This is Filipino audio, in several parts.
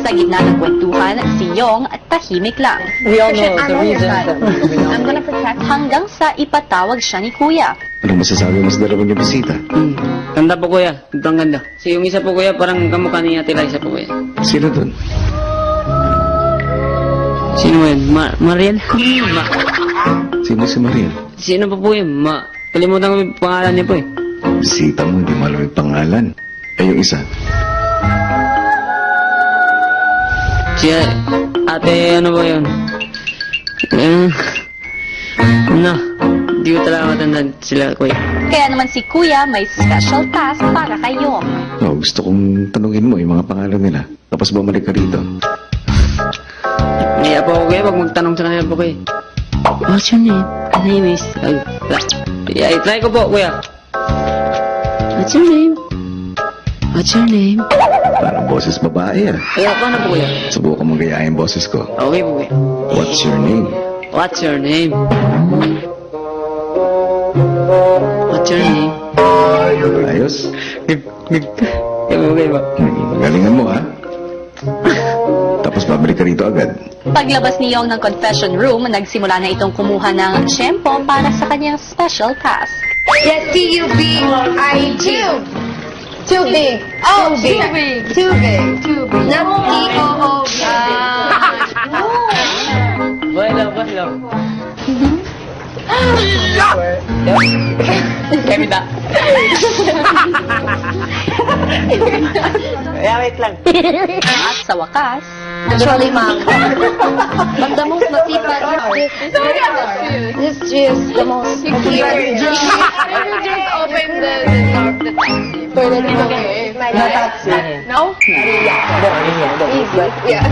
Sa gitna ng kwentuhan, si Yong tahimik lang. We all know the reason that I'm gonna protect. Hanggang sa ipatawag siya ni Kuya. Anong masasabi mo sa dalawang yung bisita? Ganda po kuya, sobrang ganda. Si yung isa po kuya, parang kamukha ni Ate Liza po kuya. Sino dun? Sino yun? Marian? Sino si Marian? Sino po po yun? Kalimutan ko yung pangalan niya po eh. Bisita mo, hindi mo alam yung pangalan. Ay, yung isa. Siya, ate, ano ba yun? Ano? Hindi ko talaga matandaan sila, kuya. Kaya naman si Kuya may special task para kay Yong. Oh, gusto kong tanungin mo yung mga pangalan nila. Tapos bumalik ka rito. Hindi po ako, kuya, pag magtanong sa kanila po, kuya. What's your name? My name is... try ko po, kuya. What's your name? What's your name? Parang boses babae ah. Kaya, paano po, kuya? Subukan mo gayahin boses ko. Okay po, kuya. What's your name? What's your name? What's your name? Ayos? Okay ba? Galingan mo ha. Tapos babalik ka rito agad. Paglabas ni Yong ng confession room, nagsimula na itong kumuha ng tiyempo para sa kanyang special task. Yes, T-U-B-I-G. Too big. Oh, too big. Too big. Too big. Not T-O-O-B. Bahala. Kevin da. Wait lang. At sa wakas, Actually, ma'am. But the most masipag is just the most masipag. Just open the door of the taxi. For the taxi. No? Easy. Yeah.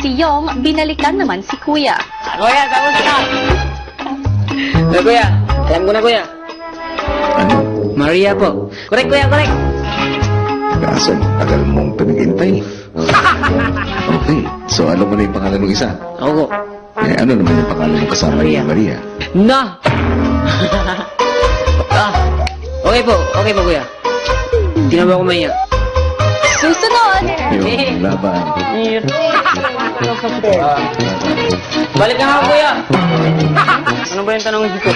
si Yong binalikan naman si Kuya. Kuya, tapos na. Kuya, alam ko na, kuya. Ano? Maria po. Correct, kuya, correct. Kaso, tagal mong pinaghintay. Okay, so alam mo na yung pangalan ng isa. Ako po. Eh, ano naman yung pangalan ng kasama ni Maria? Na! Okay po, kuya. Hindi na ba ako maiyak? Susunod! Yung laban. Balik na nga, kuya. Ano ba yung tanongin ko?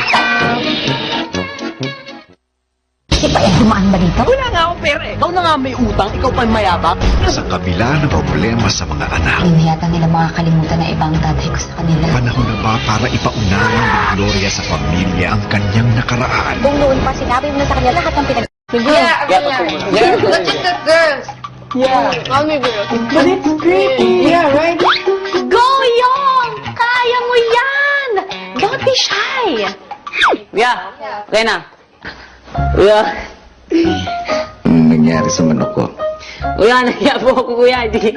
Kasi pa yan, dumaan ba dito? Wala nga akong pera eh. Ikaw na nga may utang, ikaw pa mayabak. Sa kabila ng problema sa mga anak, Hindi yata nila makakalimutan na ibang tatay ko sa kanila. panahon na ba para ipaunawa ng Gloria sa pamilya ang kanyang nakaraan? Kung noon pa sinabi mo na sa kanya lahat ng pinag... Yeah. Look at the girls. Yeah. Call me girls. But it's creepy. Yeah, right? Go, Yong! Kaya mo yan! Don't be shy! Kuya, okay na. Kuya. Anong nangyari sa manok ko? Kuya, nahiya po ako, kuya. Hindi.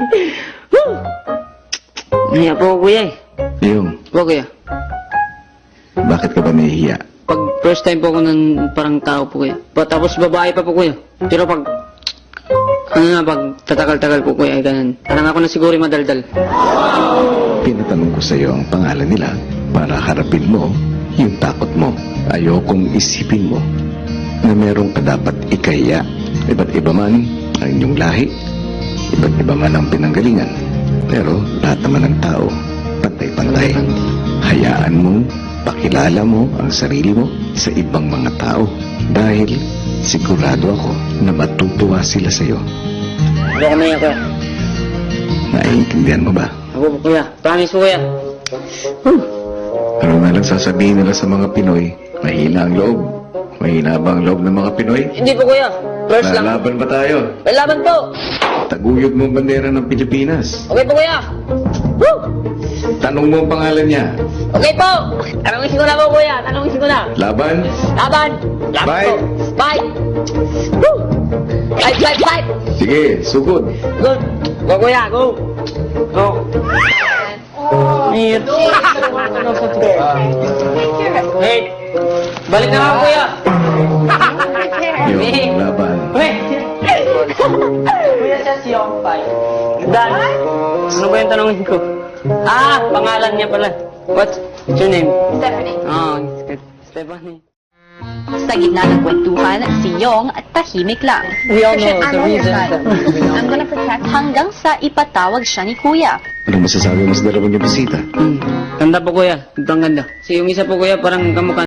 Nahiya po ako, kuya eh. Yung, Po, kuya. bakit ka ba nahihiya? Pag first time po ako ng parang tao po, kuya. Tapos babae pa po, kuya. Pero pag... pag tatagal-tagal po, kuya, ay ganun. Parang ako na siguro madaldal. Pinatanong ko sa iyo ang pangalan nila para harapin mo yung takot mo. Ayokong isipin mo na meron ka dapat ikahiya. Iba't iba man ang inyong lahi, iba't iba man ang pinanggalingan. Pero lahat naman ng tao, pantay-pantay. Hayaan mong pakilala mo ang sarili mo sa ibang mga tao dahil sigurado ako na matutuwa sila sa iyo. Hindi ako naiyak, kuya. Naiintindihan mo ba? Ako po, kuya. Promise po, kuya. Ano nga lang sasabihin nila sa mga Pinoy, mahina ang loob. Mahina ba ang loob ng mga Pinoy? Hindi po, kuya. First lang. Lalaban ba tayo? May laban po. Taguyod mo ang bandera ng Pilipinas. Okay po, kuya. Woo! Tanong mo ang pangalan niya. Okay po. Tanongin ko na po, kuya. Tanongin ko na. Laban? Laban. Laban Bye. po. Bye. Woo! Fight. Sige, sugod. Good. Go, kuya. Go. Go. Wait. Wait. Balik na ako, kuya. Yung laban. Wait. Kuya siya si Yongpai. Dan. Ano ba yung tanongin ko? Pangalan niya pala. What's your name? Stephanie. Oh, it's good. Stephanie. Sa gitna ng kwentuhan, si Yong tahimik lang. We all know I'm the on your reason side. that I'm gonna protect you. Hanggang sa ipatawag siya ni Kuya. Anong masasabi mo sa dalawang niyo bisita? Ganda po kuya, sobrang ganda. So yung isa po kuya parang kamukha